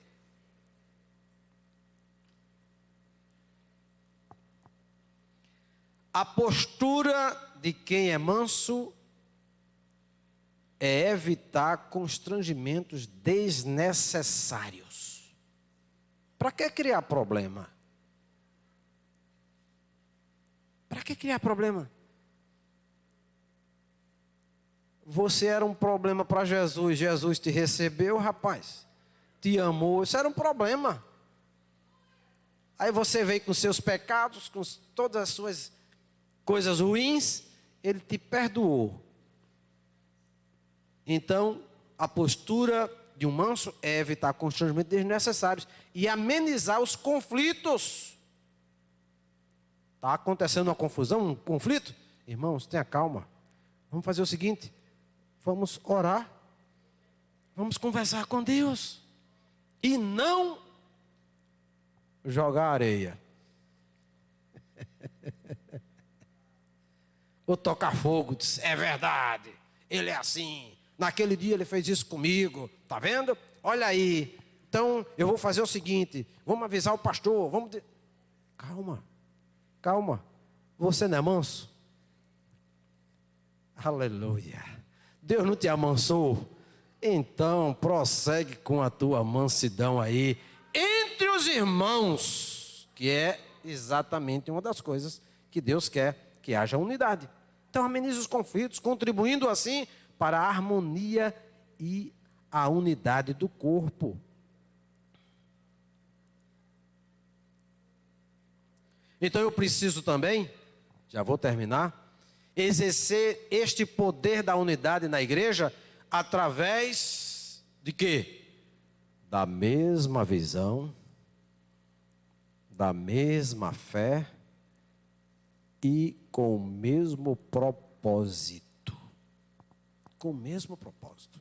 A postura de quem é manso é evitar constrangimentos desnecessários. Para que criar problema? Para que criar problema? Você era um problema para Jesus, Jesus te recebeu, rapaz, te amou, isso era um problema. Aí você veio com seus pecados, com todas as suas coisas ruins, ele te perdoou. Então, a postura de um manso é evitar constrangimentos desnecessários e amenizar os conflitos. Está acontecendo uma confusão, um conflito? Irmãos, tenha calma. Vamos fazer o seguinte, vamos orar, vamos conversar com Deus e não jogar areia. Ou tocar fogo, diz, é verdade, ele é assim, naquele dia ele fez isso comigo, tá vendo? Olha aí, então eu vou fazer o seguinte, vamos avisar o pastor, Calma, você não é manso? Aleluia, Deus não te amansou? Então prossegue com a tua mansidão aí, entre os irmãos, que é exatamente uma das coisas que Deus quer, que haja unidade. Então amenize os conflitos, contribuindo assim para a harmonia e a unidade do corpo. Então eu preciso também, já vou terminar, exercer este poder da unidade na igreja através de quê? Da mesma visão, da mesma fé e com o mesmo propósito. Com o mesmo propósito.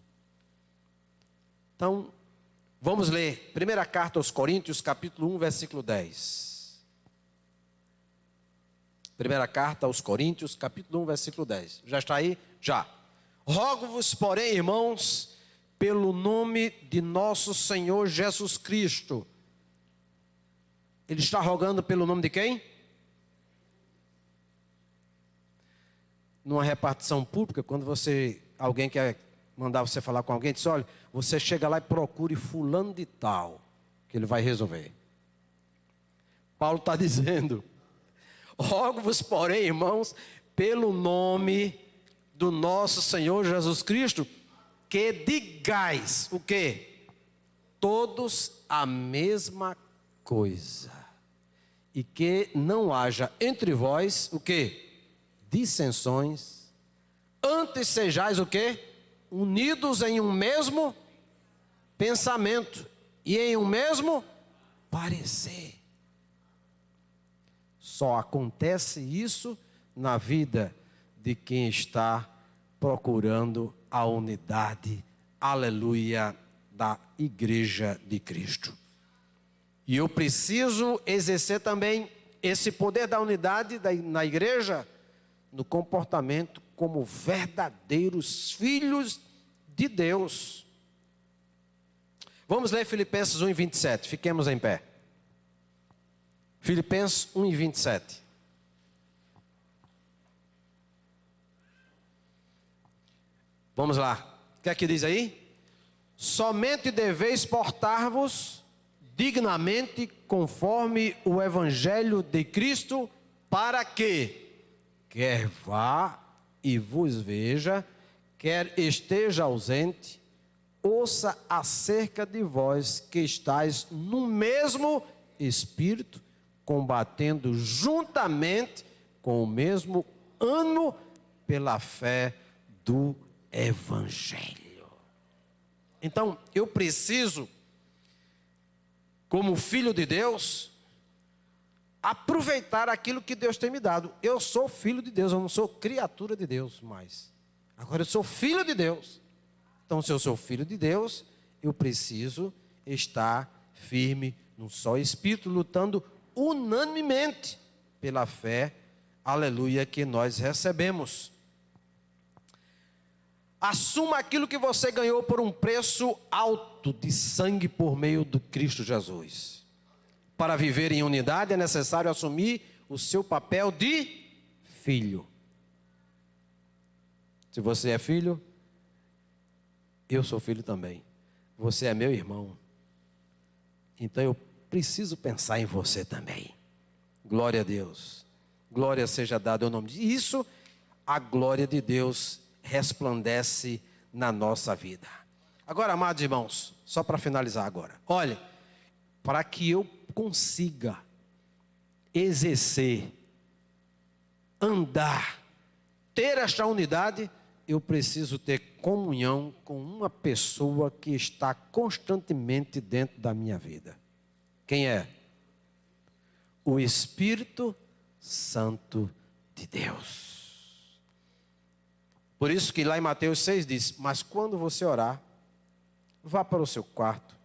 Então, vamos ler. Primeira carta aos Coríntios, capítulo 1, versículo 10. Primeira carta aos Coríntios, capítulo 1, versículo 10. Já está aí? Já. Rogo-vos, porém, irmãos, pelo nome de nosso Senhor Jesus Cristo. Ele está rogando pelo nome de quem? Numa repartição pública, quando alguém quer mandar você falar com alguém, diz, olha, você chega lá e procure fulano de tal, que ele vai resolver. Paulo está dizendo, rogo-vos, porém, irmãos, pelo nome do nosso Senhor Jesus Cristo, que digais o quê? Todos a mesma coisa. E que não haja entre vós o quê? Dissensões, antes sejais o quê? Unidos em um mesmo pensamento e em um mesmo parecer. Só acontece isso na vida de quem está procurando a unidade, aleluia, da igreja de Cristo. E eu preciso exercer também esse poder da unidade na igreja, no comportamento como verdadeiros filhos de Deus. Vamos ler Filipenses 1:27, fiquemos em pé. Filipenses 1:27. Vamos lá, o que é que diz aí? Somente deveis portar-vos dignamente conforme o evangelho de Cristo, para que quer vá e vos veja, quer esteja ausente, ouça acerca de vós que estáis no mesmo espírito, combatendo juntamente com o mesmo ânimo pela fé do evangelho. Então, eu preciso, como filho de Deus, aproveitar aquilo que Deus tem me dado. Eu sou filho de Deus, eu não sou criatura de Deus mais. Agora eu sou filho de Deus. Então, se eu sou filho de Deus, eu preciso estar firme num só espírito, lutando unanimemente pela fé, aleluia, que nós recebemos. Assuma aquilo que você ganhou por um preço alto de sangue por meio do Cristo Jesus. Para viver em unidade é necessário assumir o seu papel de filho. Se você é filho, eu sou filho também. Você é meu irmão. Então eu preciso pensar em você também. Glória a Deus. Glória seja dada ao nome de isso. A glória de Deus resplandece na nossa vida. Agora, amados irmãos, só para finalizar agora. Olha, para que eu consiga exercer, andar, ter esta unidade, eu preciso ter comunhão com uma pessoa que está constantemente dentro da minha vida. Quem é? O Espírito Santo de Deus. Por isso que lá em Mateus 6 diz: mas quando você orar, vá para o seu quarto,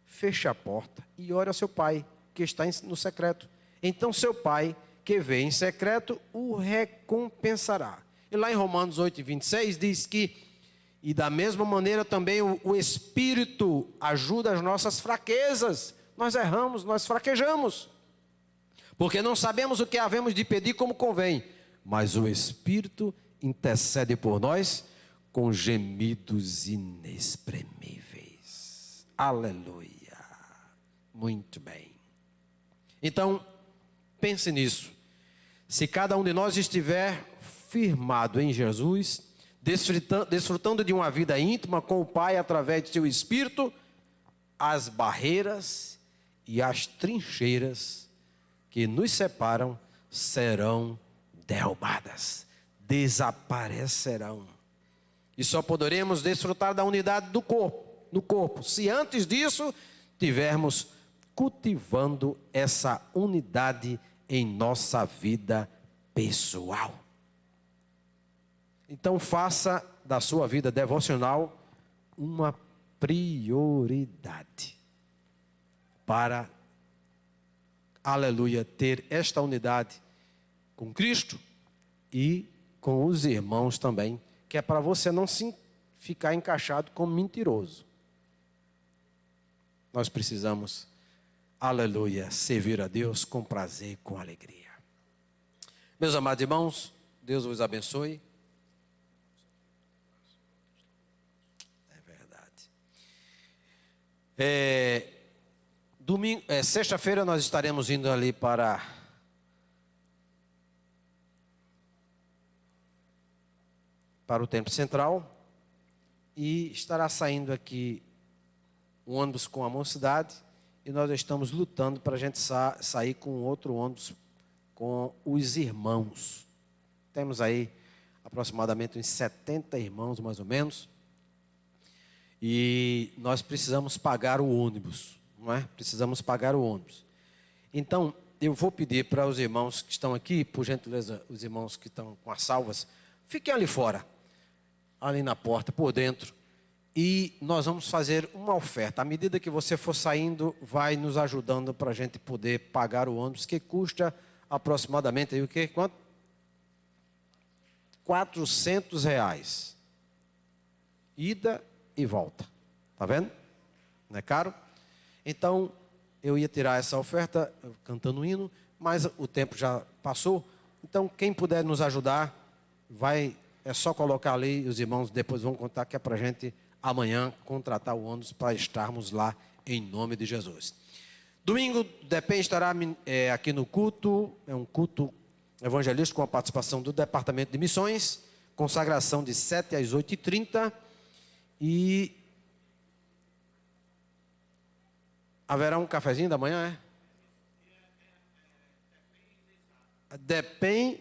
feche a porta e ore ao seu pai, que está no secreto. Então seu pai, que vê em secreto, o recompensará. E lá em Romanos 8:26 diz que, e da mesma maneira também o Espírito ajuda as nossas fraquezas. Nós erramos, nós fraquejamos, porque não sabemos o que havemos de pedir como convém, mas o Espírito intercede por nós com gemidos inexprimíveis. Aleluia. Muito bem. Então, pense nisso. Se cada um de nós estiver firmado em Jesus, desfrutando de uma vida íntima com o Pai através de seu Espírito, as barreiras e as trincheiras que nos separam serão derrubadas, desaparecerão. E só poderemos desfrutar da unidade do corpo, se antes disso tivermos cultivando essa unidade em nossa vida pessoal. Então faça da sua vida devocional uma prioridade para, aleluia, ter esta unidade com Cristo e com os irmãos também, que é para você não se ficar encaixado como mentiroso. Nós precisamos, aleluia, servir a Deus com prazer e com alegria. Meus amados irmãos, Deus vos abençoe. É verdade. Sexta-feira nós estaremos indo ali para o Templo Central e estará saindo aqui um ônibus com a mocidade e nós estamos lutando para a gente sair com outro ônibus com os irmãos. Temos aí aproximadamente uns 70 irmãos, mais ou menos, e nós precisamos pagar o ônibus, não é? Precisamos pagar o ônibus. Então, eu vou pedir para os irmãos que estão aqui, por gentileza, os irmãos que estão com as salvas, fiquem ali fora, ali na porta, por dentro, e nós vamos fazer uma oferta. À medida que você for saindo, vai nos ajudando para a gente poder pagar o ônibus, que custa aproximadamente, aí o quê? Quanto? R$400. Ida e volta. Tá vendo? Não é caro? Então, eu ia tirar essa oferta cantando um hino, mas o tempo já passou. Então, quem puder nos ajudar, é só colocar ali, os irmãos depois vão contar, que é para a gente amanhã contratar o ônibus para estarmos lá em nome de Jesus. Domingo, DEPEN estará aqui no culto, é um culto evangelístico com a participação do Departamento de Missões, consagração de 7 às 8h30, e haverá um cafezinho da manhã, é? DEPEN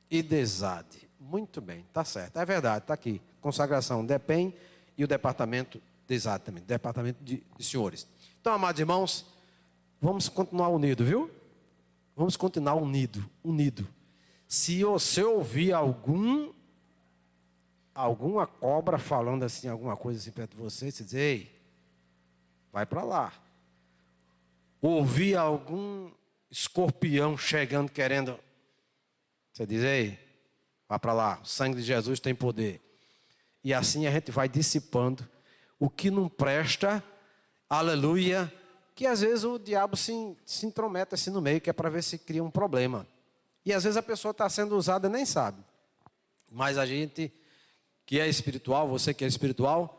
e DESAD. Muito bem, está certo, é verdade, está aqui. Consagração, DEPEN e o Departamento DESAD também, Departamento de Senhores. Então, amados irmãos, vamos continuar unidos, viu? Vamos continuar unido. Se você ouvir alguma cobra falando assim, alguma coisa assim perto de você, você diz: ei, vai para lá. Ouvir algum escorpião chegando querendo, você diz: ei, vá para lá, o sangue de Jesus tem poder. E assim a gente vai dissipando o que não presta, aleluia, que às vezes o diabo se intromete assim no meio, que é para ver se cria um problema. E às vezes a pessoa está sendo usada e nem sabe. Mas a gente que é espiritual, você que é espiritual,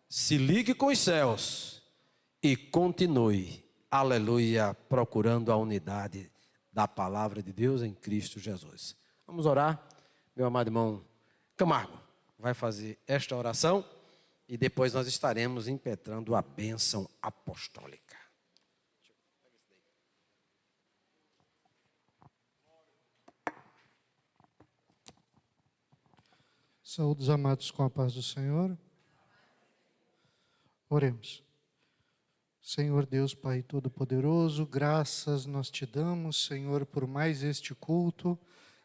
se ligue com os céus e continue, aleluia, procurando a unidade da palavra de Deus em Cristo Jesus. Vamos orar. Meu amado irmão Camargo vai fazer esta oração e depois nós estaremos impetrando a bênção apostólica. Saúdos amados com a paz do Senhor. Oremos. Senhor Deus Pai Todo-Poderoso, graças nós te damos, Senhor, por mais este culto.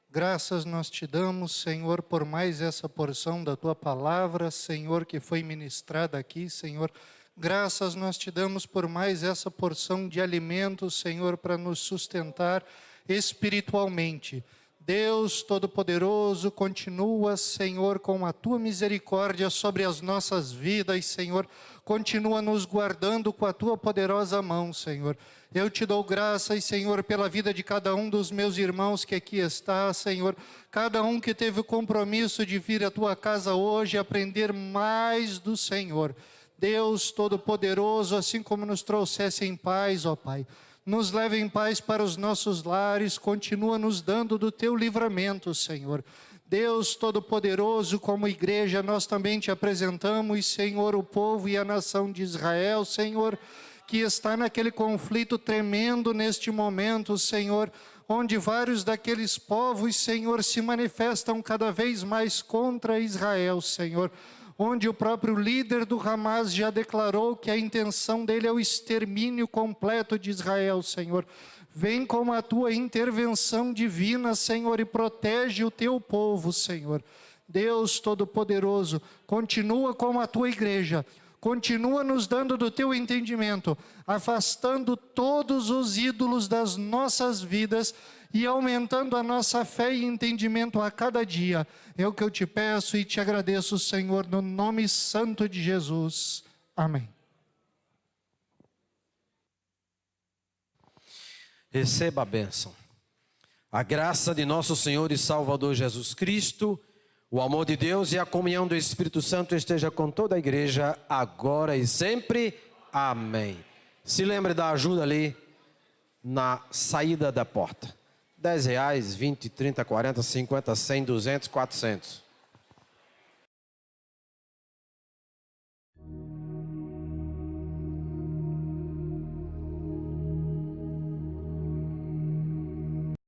Graças nós te damos, Senhor, por mais essa porção da Tua palavra, Senhor, que foi ministrada aqui, Senhor. Graças nós te damos por mais essa porção de alimento, Senhor, para nos sustentar espiritualmente. Deus Todo-Poderoso, continua, Senhor, com a Tua misericórdia sobre as nossas vidas, Senhor. Continua nos guardando com a Tua poderosa mão, Senhor. Eu te dou graças, Senhor, pela vida de cada um dos meus irmãos que aqui está, Senhor. Cada um que teve o compromisso de vir à Tua casa hoje aprender mais do Senhor. Deus Todo-Poderoso, assim como nos trouxesse em paz, ó Pai. Nos leve em paz para os nossos lares, continua nos dando do Teu livramento, Senhor. Deus Todo-Poderoso, como igreja, nós também te apresentamos, Senhor, o povo e a nação de Israel, Senhor, que está naquele conflito tremendo neste momento, Senhor, onde vários daqueles povos, Senhor, se manifestam cada vez mais contra Israel, Senhor. Onde o próprio líder do Hamas já declarou que a intenção dele é o extermínio completo de Israel, Senhor. Vem com a Tua intervenção divina, Senhor, e protege o Teu povo, Senhor. Deus Todo-Poderoso, continua com a Tua igreja, continua nos dando do Teu entendimento, afastando todos os ídolos das nossas vidas e aumentando a nossa fé e entendimento a cada dia. É o que eu te peço e te agradeço, Senhor, no nome santo de Jesus. Amém. Receba a bênção. A graça de nosso Senhor e Salvador Jesus Cristo, o amor de Deus e a comunhão do Espírito Santo esteja com toda a igreja, agora e sempre. Amém. Se lembre da ajuda ali na saída da porta. R$10, 20, 30, 40, 50, 100, 200, 400.